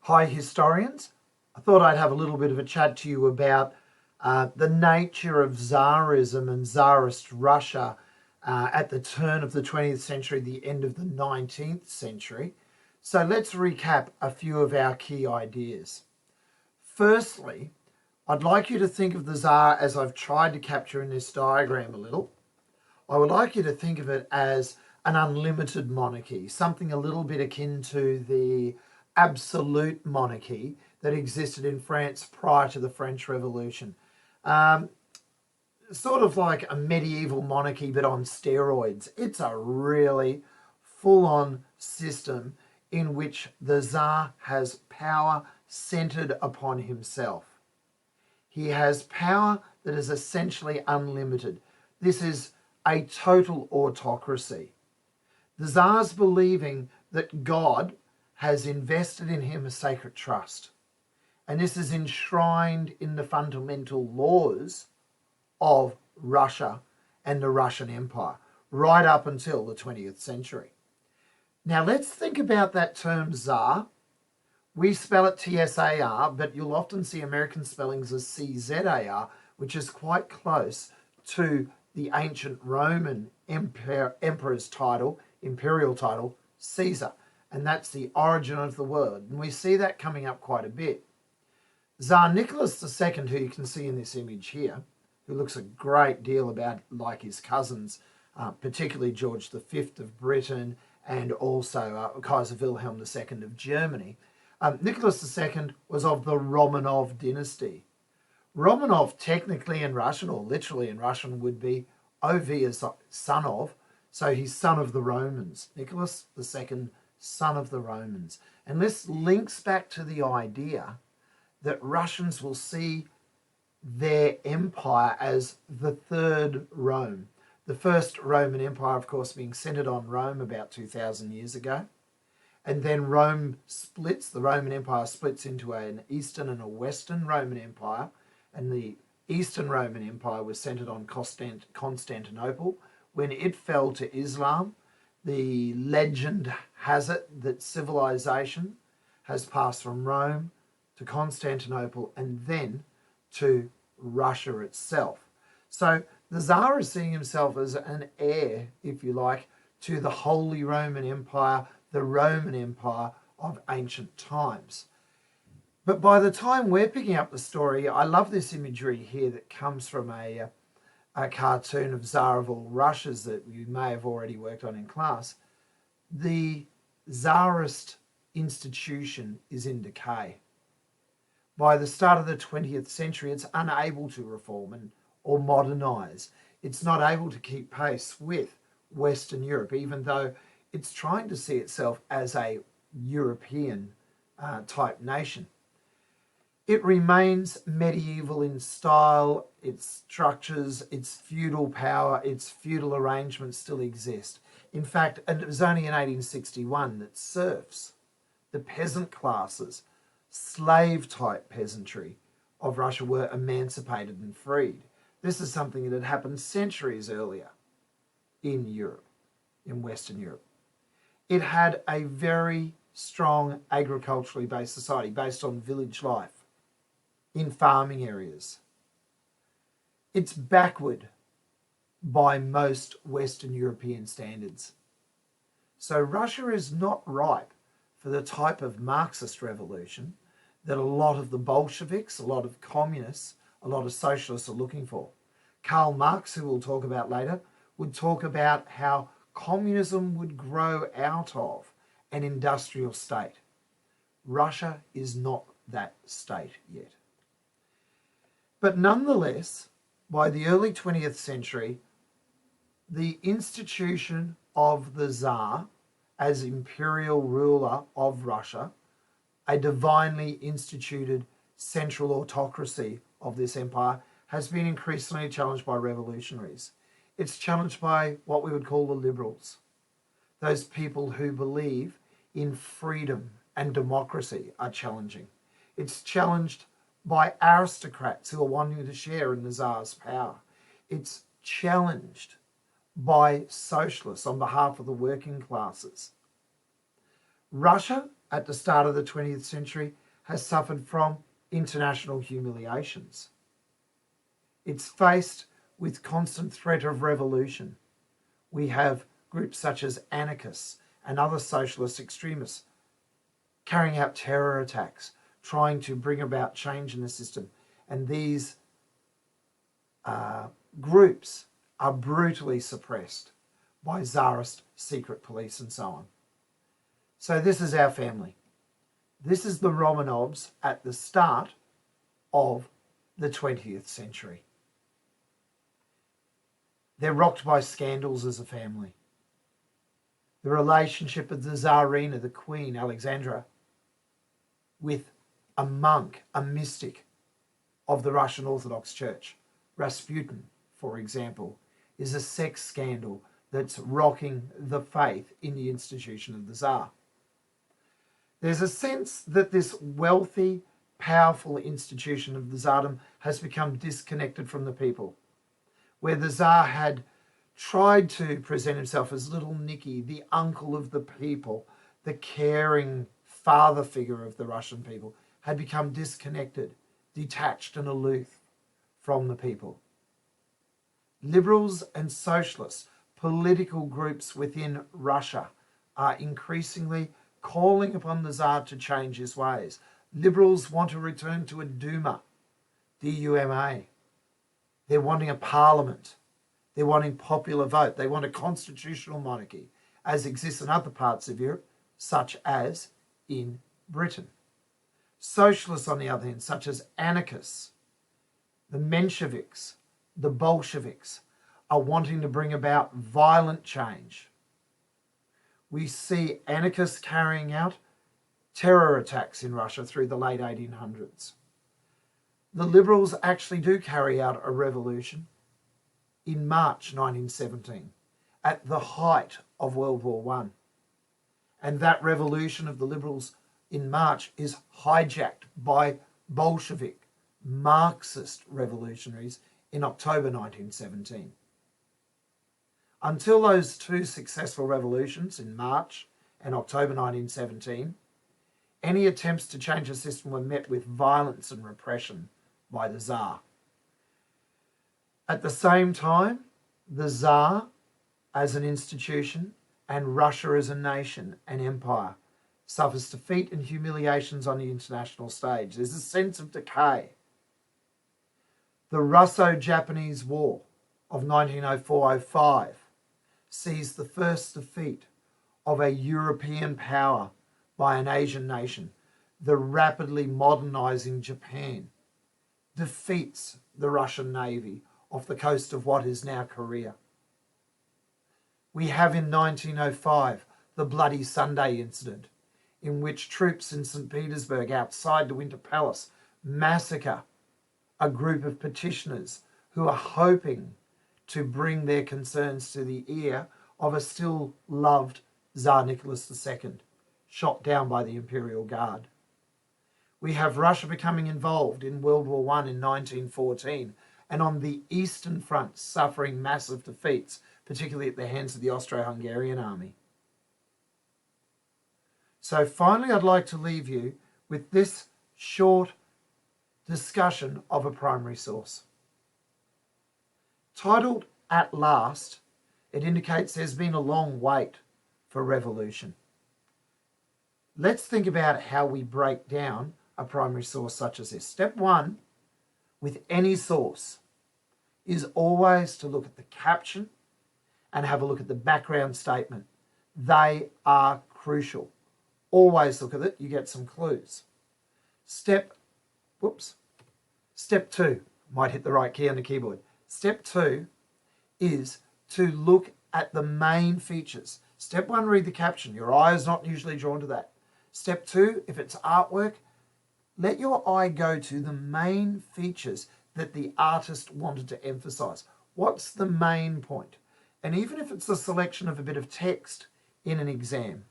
Hi historians, I thought I'd have a little bit of a chat to you about the nature of Tsarism and Tsarist Russia at the turn of the 20th century, the end of the 19th century. So let's recap a few of our key ideas. Firstly, I'd like you to think of the Tsar as I've tried to capture in this diagram a little. I would like you to think of it as an unlimited monarchy, something a little bit akin to the absolute monarchy that existed in France prior to the French Revolution. Sort of like a medieval monarchy, but on steroids. It's a really full-on system in which the Tsar has power centered upon himself. He has power that is essentially unlimited. This is a total autocracy. The Tsar's believing that God has invested in him a sacred trust. And this is enshrined in the fundamental laws of Russia and the Russian Empire, right up until the 20th century. Now let's think about that term Tsar. We spell it T-S-A-R, but you'll often see American spellings as C-Z-A-R, which is quite close to the ancient Roman emperor's title, imperial title, Caesar. And that's the origin of the word. And we see that coming up quite a bit. Tsar Nicholas II, who you can see in this image here, who looks a great deal about like his cousins, particularly George V of Britain and also Kaiser Wilhelm II of Germany. Nicholas II was of the Romanov dynasty. Romanov technically in Russian, or literally in Russian, would be Ov as son of, so he's son of the Romans. Nicholas II, son of the Romans. And this links back to the idea that Russians will see their empire as the third Rome. The first Roman Empire, of course, being centered on Rome about 2,000 years ago. And then Rome splits, the Roman Empire splits into an Eastern and a Western Roman Empire. And the Eastern Roman Empire was centered on Constantinople. When it fell to Islam, the legend has it that civilization has passed from Rome to Constantinople and then to Russia itself. So the Tsar is seeing himself as an heir, if you like, to the Holy Roman Empire, the Roman Empire of ancient times. But by the time we're picking up the story, I love this imagery here that comes from a cartoon of Tsar of all Russias that you may have already worked on in class. The Tsarist institution is in decay. By the start of the 20th century, it's unable to reform or modernise. It's not able to keep pace with Western Europe, even though it's trying to see itself as a European type nation. It remains medieval in style, its structures, its feudal power, its feudal arrangements still exist. In fact, it was only in 1861 that serfs, the peasant classes, slave-type peasantry of Russia were emancipated and freed. This is something that had happened centuries earlier in Europe, in Western Europe. It had a very strong agriculturally based society based on village life in farming areas. It's backward by most Western European standards. So Russia is not ripe for the type of Marxist revolution that a lot of the Bolsheviks, a lot of communists, a lot of socialists are looking for. Karl Marx, who we'll talk about later, would talk about how communism would grow out of an industrial state. Russia is not that state yet. But nonetheless, by the early 20th century, the institution of the Tsar as imperial ruler of Russia, a divinely instituted central autocracy of this empire, has been increasingly challenged by revolutionaries. It's challenged by what we would call the liberals, those people who believe in freedom and democracy are challenging. It's challenged by aristocrats who are wanting to share in the Tsar's power. It's challenged by socialists on behalf of the working classes. Russia at the start of the 20th century has suffered from international humiliations. It's faced with constant threat of revolution. We have groups such as anarchists and other socialist extremists carrying out terror attacks, trying to bring about change in the system. And these groups are brutally suppressed by Tsarist secret police and so on. So this is our family. This is the Romanovs at the start of the 20th century. They're rocked by scandals as a family. The relationship of the Tsarina, the Queen, Alexandra, with a monk, a mystic of the Russian Orthodox Church, Rasputin, for example, is a sex scandal that's rocking the faith in the institution of the Tsar. There's a sense that this wealthy, powerful institution of the Tsardom has become disconnected from the people, where the Tsar had tried to present himself as little Nicky, the uncle of the people, the caring father figure of the Russian people, had become disconnected, detached and aloof from the people. Liberals and socialists, political groups within Russia, are increasingly calling upon the Tsar to change his ways. Liberals want to return to a Duma, D-U-M-A. They're wanting a parliament. They're wanting popular vote. They want a constitutional monarchy, as exists in other parts of Europe, such as in Britain. Socialists, on the other hand, such as anarchists, the Mensheviks, the Bolsheviks, are wanting to bring about violent change. We see anarchists carrying out terror attacks in Russia through the late 1800s. The liberals actually do carry out a revolution in March 1917, at the height of World War I. And that revolution of the liberals in March is hijacked by Bolshevik, Marxist revolutionaries in October 1917. Until those two successful revolutions in March and October 1917, any attempts to change the system were met with violence and repression by the Tsar. At the same time, the Tsar as an institution and Russia as a nation and empire suffers defeat and humiliations on the international stage. There's a sense of decay. The Russo-Japanese War of 1904-05 sees the first defeat of a European power by an Asian nation. The rapidly modernising Japan defeats the Russian Navy off the coast of what is now Korea. We have in 1905 the Bloody Sunday incident, in which troops in St. Petersburg outside the Winter Palace massacre a group of petitioners who are hoping to bring their concerns to the ear of a still loved Tsar Nicholas II, shot down by the Imperial Guard. We have Russia becoming involved in World War I in 1914, and on the Eastern Front suffering massive defeats, particularly at the hands of the Austro-Hungarian army. So finally, I'd like to leave you with this short discussion of a primary source. Titled At Last, it indicates there's been a long wait for revolution. Let's think about how we break down a primary source such as this. Step one, with any source, is always to look at the caption and have a look at the background statement. They are crucial. Always look at it, you get some clues. Step two, might hit the right key on the keyboard. Step two is to look at the main features. Step one, read the caption. Your eye is not usually drawn to that. Step two, if it's artwork, let your eye go to the main features that the artist wanted to emphasize. What's the main point? And even if it's a selection of a bit of text in an exam,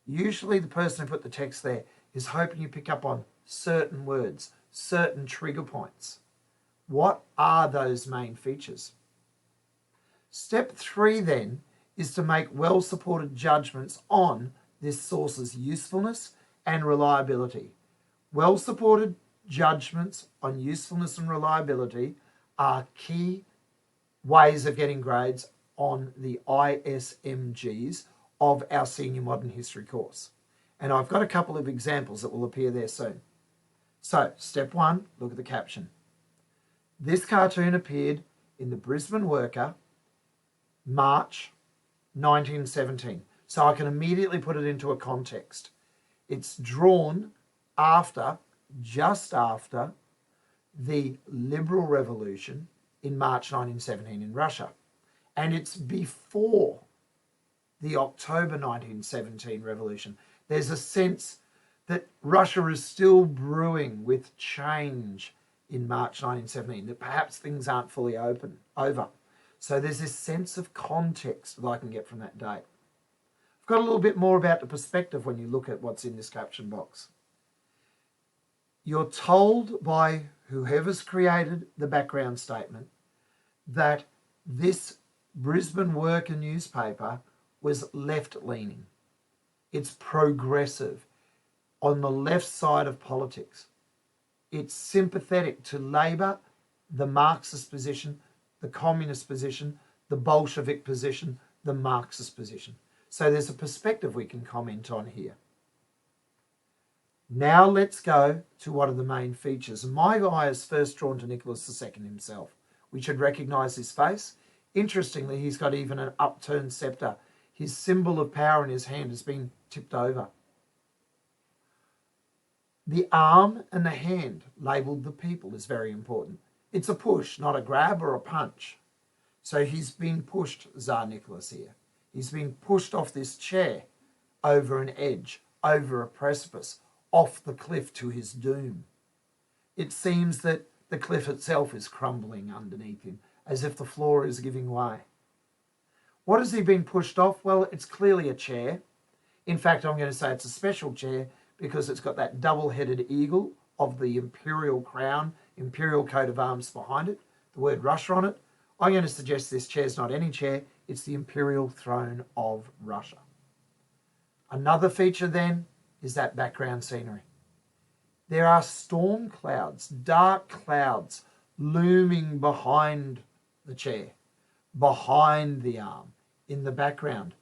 usually the person who put the text there is hoping you pick up on certain words, certain trigger points. What are those main features? Step three then is to make well-supported judgments on this source's usefulness and reliability. Well-supported judgments on usefulness and reliability are key ways of getting grades on the ISMGs of our senior modern history course. And I've got a couple of examples that will appear there soon. So, step one, look at the caption. This cartoon appeared in the Brisbane Worker, March 1917. So I can immediately put it into a context. It's drawn after, just after, the Liberal Revolution in March 1917 in Russia. And it's before the October 1917 revolution. There's a sense that Russia is still brewing with change in March 1917, that perhaps things aren't fully over. So there's this sense of context that I can get from that date. I've got a little bit more about the perspective when you look at what's in this caption box. You're told by whoever's created the background statement that this Brisbane Worker newspaper was left-leaning. It's progressive, on the left side of politics. It's sympathetic to Labor, the Marxist position, the Communist position, the Bolshevik position, the Marxist position. So there's a perspective we can comment on here. Now let's go to what are the main features. My eye is first drawn to Nicholas II himself. We should recognise his face. Interestingly, he's got even an upturned sceptre. His symbol of power in his hand has been tipped over. The arm and the hand labelled the people is very important. It's a push, not a grab or a punch. So he's been pushed, Tsar Nicholas here. He's been pushed off this chair, over an edge, over a precipice, off the cliff to his doom. It seems that the cliff itself is crumbling underneath him, as if the floor is giving way. What has he been pushed off? Well, it's clearly a chair. In fact, I'm going to say it's a special chair because it's got that double-headed eagle of the imperial crown, imperial coat of arms behind it, the word Russia on it. I'm going to suggest this chair's not any chair, it's the imperial throne of Russia. Another feature then is that background scenery. There are storm clouds, dark clouds looming behind the chair, behind the arm, in the background.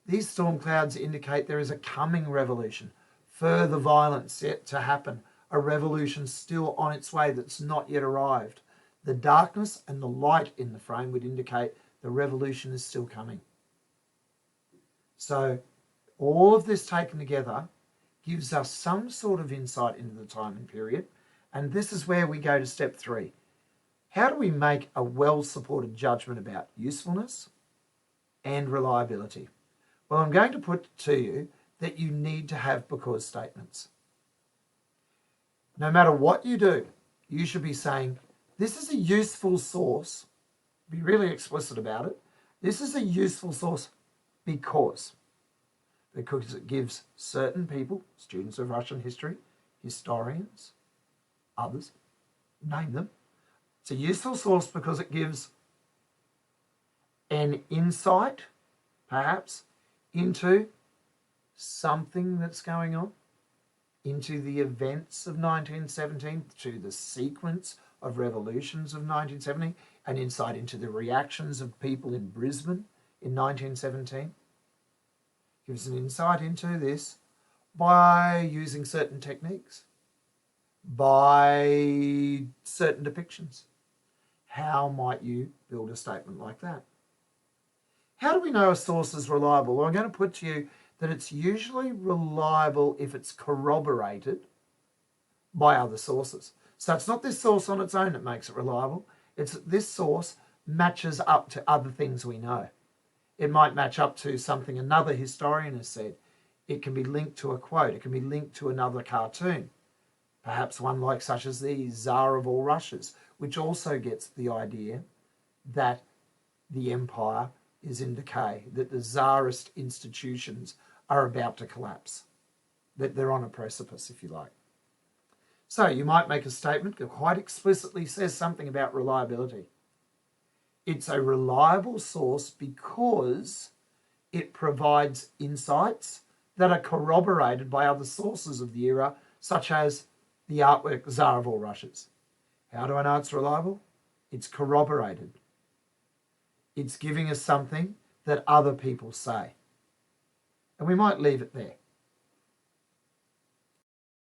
These storm clouds indicate there is a coming revolution, further violence yet to happen, a revolution still on its way that's not yet arrived. The darkness and the light in the frame would indicate the revolution is still coming. So all of this taken together gives us some sort of insight into the time and period. And this is where we go to step 3. How do we make a well-supported judgment about usefulness and reliability? Well, I'm going to put to you that you need to have because statements. No matter what you do, you should be saying, this is a useful source. Be really explicit about it. This is a useful source because it gives certain people, students of Russian history, historians, others, name them. It's a useful source because it gives an insight, perhaps, into something that's going on, into the events of 1917, to the sequence of revolutions of 1917, an insight into the reactions of people in Brisbane in 1917. Gives an insight into this by using certain techniques, by certain depictions. How might you build a statement like that? How do we know a source is reliable? Well, I'm going to put to you that it's usually reliable if it's corroborated by other sources. So it's not this source on its own that makes it reliable. It's that this source matches up to other things we know. It might match up to something another historian has said. It can be linked to a quote. It can be linked to another cartoon. Perhaps one like such as the Tsar of all Russias, which also gets the idea that the empire is in decay, that the Tsarist institutions are about to collapse, that they're on a precipice, if you like. So you might make a statement that quite explicitly says something about reliability. It's a reliable source because it provides insights that are corroborated by other sources of the era, such as the artwork Tsar of all Russias. How do I know it's reliable? It's corroborated. It's giving us something that other people say. And we might leave it there.